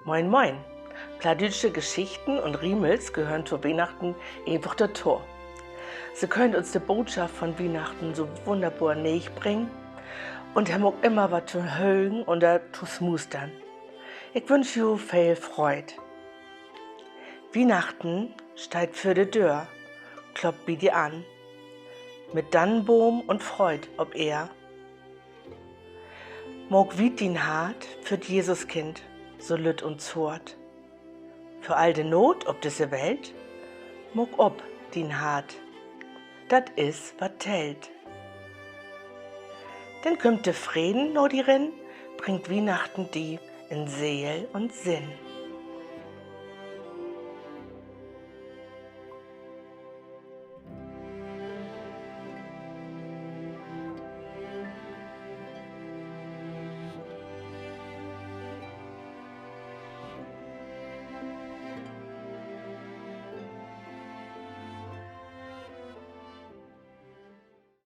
Moin moin! Pladütsche Geschichten und Riemels gehören zu Weihnachten einfach dazu. Sie können uns die Botschaft von Weihnachten so wunderbar näher bringen und haben auch immer was zu hören und zu smustern. Ich wünsche you viel Freude. Weihnachten steht für die Tür, kloppt bei dir an, mit Tannenbaum und Freud ob er. Mog wie din Hart für Jesuskind, so lütt und zort. Für all de Not ob diese Welt, mog ob din Hart. Dat is, wat tellt. Denn kümmt de Frieden no die Rinn, bringt Weihnachten die in Seel und Sinn.